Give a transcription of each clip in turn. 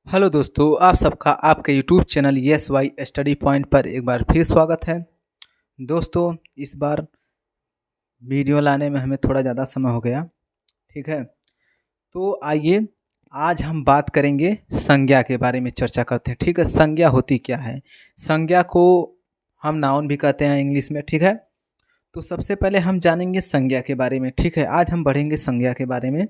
Hello दोस्तों, आप सबका आपके YouTube channel S Y study point पर एक बार फिर स्वागत है। दोस्तों, इस बार वीडियो लाने में हमें थोड़ा ज़्यादा समय हो गया। ठीक है, तो आइए आज हम बात करेंगे संज्ञा के बारे में चर्चा करते हैं। ठीक है, संज्ञा होती क्या है। संज्ञा को हम नाउन भी कहते हैं इंग्लिश में। ठीक है, तो सबसे पहले हम जानेंगे संज्ञा के बारे में। ठीक है, आज हम बढ़ेंगे संज्ञा के बारे में।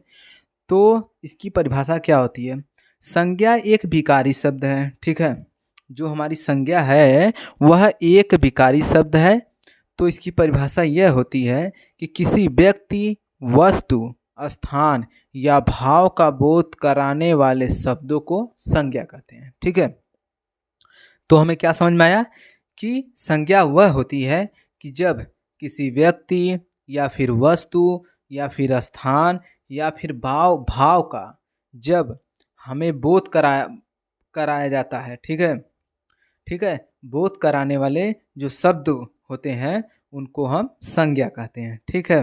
तो इसकी परिभाषा क्या होती है। संज्ञा एक विकारी शब्द है। ठीक है, जो हमारी संज्ञा है वह एक विकारी शब्द है। तो इसकी परिभाषा यह होती है कि किसी व्यक्ति, वस्तु, स्थान या भाव का बोध कराने वाले शब्दों को संज्ञा कहते हैं। ठीक है, तो हमें क्या समझ में आया कि संज्ञा वह होती है कि जब किसी व्यक्ति या फिर वस्तु या फिर स्थान या फिर भाव का जब हमें बोध कराया जाता है। ठीक है, ठीक है, बोध कराने वाले जो शब्द होते हैं उनको हम संज्ञा कहते हैं। ठीक है,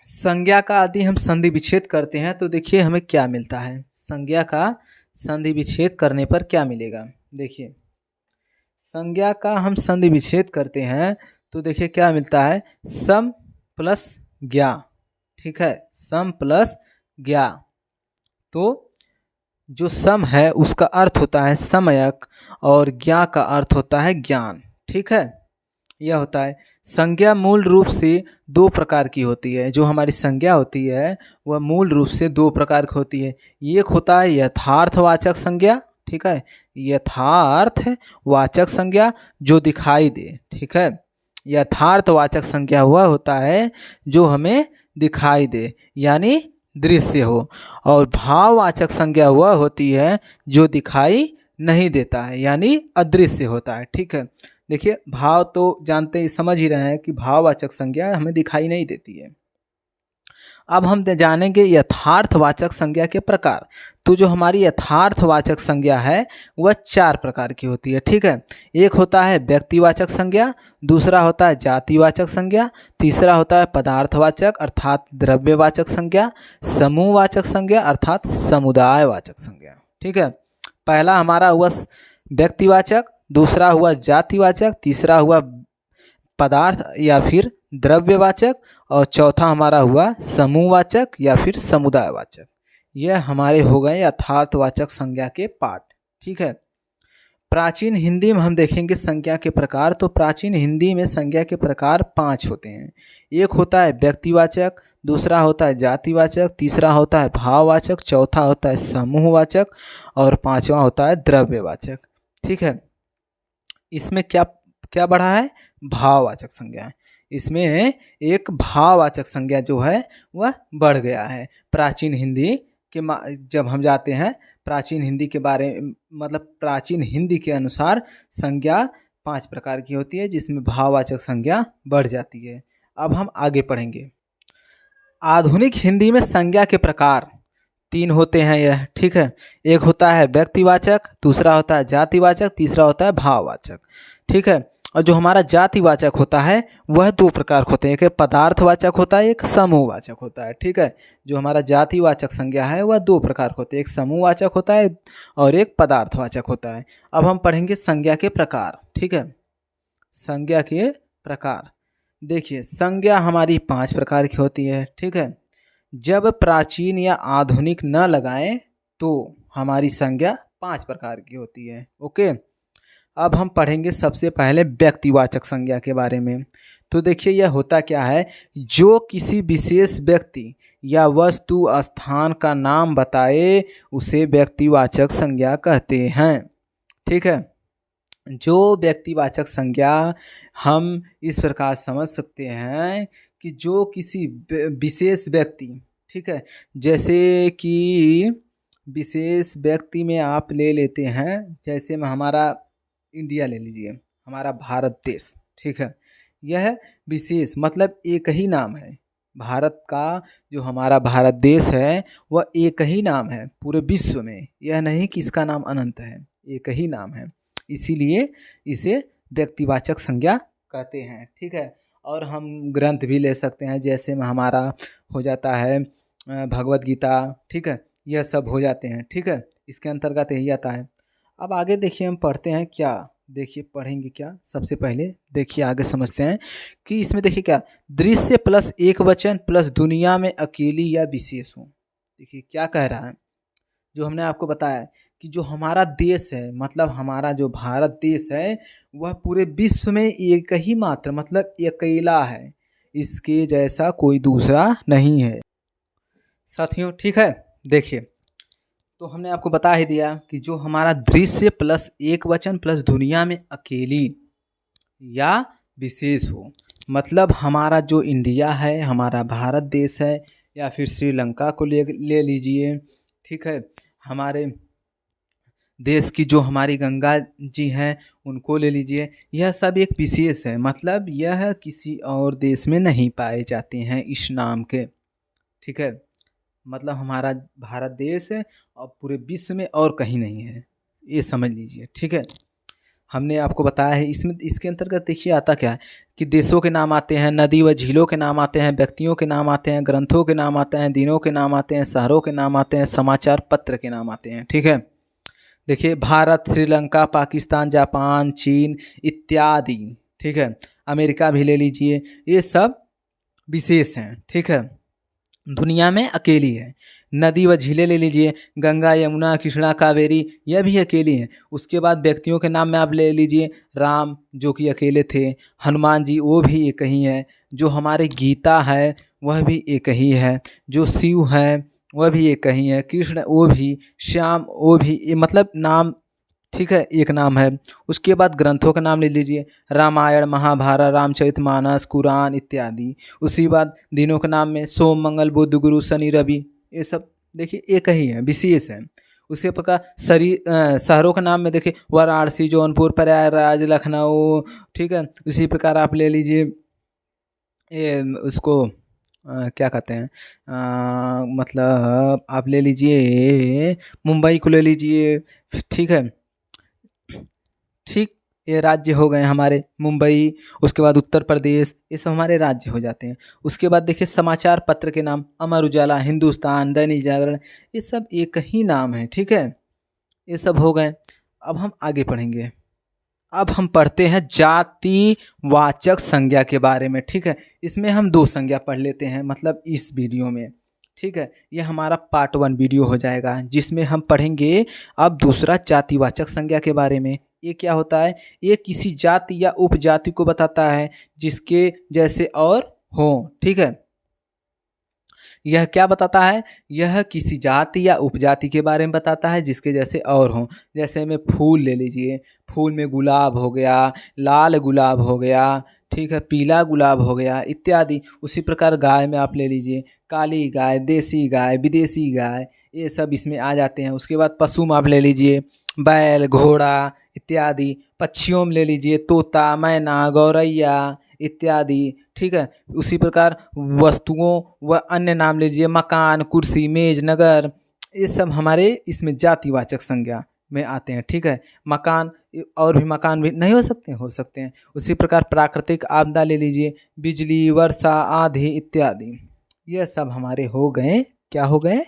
संज्ञा का यदि हम संधि विच्छेद करते हैं तो देखिए हमें क्या मिलता है। संज्ञा का संधि विच्छेद करने पर क्या मिलेगा। देखिए, संज्ञा का हम संधि विच्छेद करते हैं तो देखिए क्या मिलता है, सम प्लस ज्ञा। ठीक है, सम प्लस ज्ञा। तो जो सम है उसका अर्थ होता है समयक और ज्ञा का अर्थ होता है ज्ञान। ठीक है, यह होता है। संज्ञा मूल रूप से दो प्रकार की होती है। जो हमारी संज्ञा होती है वह मूल रूप से दो प्रकार की होती है। एक होता है यथार्थवाचक संज्ञा। ठीक है, यथार्थवाचक संज्ञा जो दिखाई दे। ठीक है, यथार्थवाचक संज्ञा वह होता है जो हमें दिखाई दे यानी दृश्य हो, और भाववाचक संज्ञा वह होती है जो दिखाई नहीं देता है यानी अदृश्य होता है। ठीक है, देखिए भाव तो जानते ही समझ ही रहे हैं कि भाववाचक संज्ञा हमें दिखाई नहीं देती है। अब हम जानेंगे यथार्थवाचक संज्ञा के प्रकार। तो जो हमारी यथार्थवाचक संज्ञा है वह चार प्रकार की होती है। ठीक है, एक होता है व्यक्तिवाचक संज्ञा, दूसरा होता है जातिवाचक संज्ञा, तीसरा होता है पदार्थवाचक अर्थात द्रव्यवाचक संज्ञा, समूहवाचक संज्ञा अर्थात समुदायवाचक संज्ञा। ठीक है, पहला हमारा हुआ व्यक्तिवाचक, दूसरा हुआ जातिवाचक, तीसरा हुआ पदार्थ या फिर द्रव्यवाचक, और चौथा हमारा हुआ समूहवाचक या फिर समुदायवाचक। यह हमारे हो गए यथार्थवाचक संज्ञा के पार्ट। ठीक है, प्राचीन हिंदी में हम देखेंगे संज्ञा के प्रकार। तो प्राचीन हिंदी में संज्ञा के प्रकार 5 होते हैं। एक होता है व्यक्तिवाचक, दूसरा होता है जातिवाचक, तीसरा होता है भाववाचक, चौथा होता है समूहवाचक और पांचवा होता है द्रव्यवाचक। ठीक है, इसमें क्या क्या बढ़ा है, भाववाचक संज्ञा। इसमें एक भाववाचक संज्ञा जो है वह बढ़ गया है। प्राचीन हिंदी के जब हम जाते हैं प्राचीन हिंदी के बारे मतलब प्राचीन हिंदी के अनुसार संज्ञा 5 प्रकार की होती है जिसमें भाववाचक संज्ञा बढ़ जाती है। अब हम आगे पढ़ेंगे। आधुनिक हिंदी में संज्ञा के प्रकार 3 होते हैं यह। ठीक है, एक होता है व्यक्तिवाचक, दूसरा होता है जातिवाचक, तीसरा होता है भाववाचक। ठीक है, और जो हमारा जातिवाचक होता है वह 2 प्रकार होते हैं, एक पदार्थवाचक होता है, एक समूहवाचक होता है। ठीक है, जो हमारा जातिवाचक संज्ञा है वह 2 प्रकार होते हैं, एक समूहवाचक होता है और एक पदार्थवाचक होता है। अब हम पढ़ेंगे संज्ञा के प्रकार। ठीक है, संज्ञा के प्रकार देखिए, संज्ञा हमारी 5 प्रकार की होती है। ठीक है, जब प्राचीन या आधुनिक न लगाएं तो हमारी संज्ञा 5 प्रकार की होती है। ओके, अब हम पढ़ेंगे सबसे पहले व्यक्तिवाचक संज्ञा के बारे में। तो देखिए यह होता क्या है, जो किसी विशेष व्यक्ति या वस्तु स्थान का नाम बताए उसे व्यक्तिवाचक संज्ञा कहते हैं। ठीक है, जो व्यक्तिवाचक संज्ञा हम इस प्रकार समझ सकते हैं कि जो किसी विशेष व्यक्ति, ठीक है, जैसे कि विशेष व्यक्ति में आप ले लेते हैं, जैसे में हमारा इंडिया ले लीजिए, हमारा भारत देश। ठीक है, यह विशेष मतलब एक ही नाम है। भारत का जो हमारा भारत देश है वह एक ही नाम है पूरे विश्व में, यह नहीं कि इसका नाम अनंत है, एक ही नाम है, इसीलिए इसे व्यक्तिवाचक संज्ञा कहते हैं। ठीक है, और हम ग्रंथ भी ले सकते हैं, जैसे में हमारा हो जाता है भगवत गीता। ठीक है, यह सब हो जाते हैं। ठीक है, इसके अंतर्गत यही आता है। अब आगे देखिए हम पढ़ते हैं क्या, देखिए पढ़ेंगे क्या, सबसे पहले देखिए आगे समझते हैं कि इसमें देखिए क्या, दृश्य प्लस एक वचन प्लस दुनिया में अकेली या विशेष हो। देखिए क्या कह रहा है, जो हमने आपको बताया कि जो हमारा देश है, मतलब हमारा जो भारत देश है, वह पूरे विश्व में एक ही मात्र मतलब अकेला है, इसके जैसा कोई दूसरा नहीं है साथियों। ठीक है, देखिए तो हमने आपको बता ही दिया कि जो हमारा दृश्य प्लस एक वचन प्लस दुनिया में अकेली या विशेष हो, मतलब हमारा जो इंडिया है, हमारा भारत देश है, या फिर श्रीलंका को ले लीजिए। ठीक है, हमारे देश की जो हमारी गंगा जी हैं उनको ले लीजिए, यह सब एक विशेष है, मतलब यह किसी और देश में नहीं पाए जाते हैं इस नाम के। ठीक है, मतलब हमारा भारत देश है और पूरे विश्व में और कहीं नहीं है, ये समझ लीजिए। ठीक है, हमने आपको बताया है। इसमें इसके अंतर्गत देखिए आता क्या है कि देशों के नाम आते हैं, नदी व झीलों के नाम आते हैं, व्यक्तियों के नाम आते हैं, ग्रंथों के नाम आते हैं, दिनों के नाम आते हैं, शहरों के नाम आते हैं, समाचार पत्र के नाम आते हैं। ठीक है, देखिए भारत, श्रीलंका, पाकिस्तान, जापान, चीन इत्यादि। ठीक है, अमेरिका भी ले लीजिए, ये सब विशेष हैं। ठीक है, दुनिया में अकेली है। नदी व झीलें ले लीजिए, गंगा, यमुना, कृष्णा, कावेरी, यह भी अकेली हैं। उसके बाद व्यक्तियों के नाम में आप ले लीजिए, राम जो कि अकेले थे, हनुमान जी वो भी एक ही है, जो हमारे गीता है वह भी एक ही है, जो शिव है वह भी एक ही है, कृष्ण वो भी, श्याम वो भी, ये मतलब नाम। ठीक है, एक नाम है। उसके बाद ग्रंथों का नाम ले लीजिए, रामायण, महाभारत, रामचरितमानस, कुरान इत्यादि। उसी बाद दिनों के नाम में सोम, मंगल, बुध, गुरु, शनि, रवि, ये सब देखिए एक ही है, विशेष है। उसी प्रकार शहरों के नाम में देखिए वाराणसी, जौनपुर, प्रयागराज, लखनऊ। ठीक है, उसी प्रकार आप ले लीजिए ये उसको क्या कहते हैं, मतलब आप ले लीजिए मुंबई को ले लीजिए। ठीक है, ठीक, ये राज्य हो गए हमारे मुंबई। उसके बाद उत्तर प्रदेश, ये सब हमारे राज्य हो जाते हैं। उसके बाद देखिए समाचार पत्र के नाम, अमर उजाला, हिंदुस्तान, दैनिक जागरण, ये सब एक ही नाम है। ठीक है, ये सब हो गए। अब हम आगे पढ़ेंगे। अब हम पढ़ते हैं जातिवाचक संज्ञा के बारे में। ठीक है, इसमें हम दो संज्ञा पढ़ लेते हैं, मतलब इस वीडियो में। ठीक है, ये हमारा पार्ट 1 वीडियो हो जाएगा, जिसमें हम पढ़ेंगे अब दूसरा जातिवाचक संज्ञा के बारे में। ये क्या होता है, ये किसी जाति या उपजाति को बताता है जिसके जैसे और हो। ठीक है, यह क्या बताता है, यह किसी जाति या उपजाति के बारे में बताता है जिसके जैसे और हों। जैसे में फूल ले लीजिए, फूल में गुलाब हो गया, लाल गुलाब हो गया, ठीक है, पीला गुलाब हो गया इत्यादि। उसी प्रकार गाय में आप ले लीजिए, काली गाय, देसी गाय, विदेशी गाय, ये सब इसमें आ जाते हैं। उसके बाद पशु में आप ले लीजिए बैल, घोड़ा इत्यादि। पक्षियों में ले लीजिए तोता, मैना, गौरैया इत्यादि। ठीक है, उसी प्रकार वस्तुओं व अन्य नाम ले लीजिए, मकान, कुर्सी, मेज, नगर, ये सब हमारे इसमें जातिवाचक संज्ञा में आते हैं। ठीक है, मकान और भी मकान भी नहीं हो सकते हैं। उसी प्रकार प्राकृतिक आपदा ले लीजिए, बिजली, वर्षा, आंधी इत्यादि। ये सब हमारे हो गए, क्या हो गए,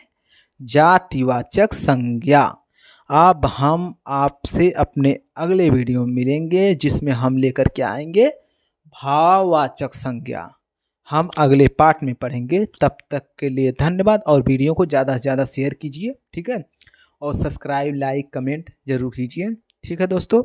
जातिवाचक संज्ञा। अब हम आपसे अपने अगले वीडियो में मिलेंगे, जिसमें हम लेकर के आएंगे भाववाचक संज्ञा। हम अगले पार्ट में पढ़ेंगे। तब तक के लिए धन्यवाद, और वीडियो को ज़्यादा से ज़्यादा शेयर कीजिए। ठीक है, और सब्सक्राइब, लाइक, कमेंट जरूर कीजिए। ठीक है दोस्तों।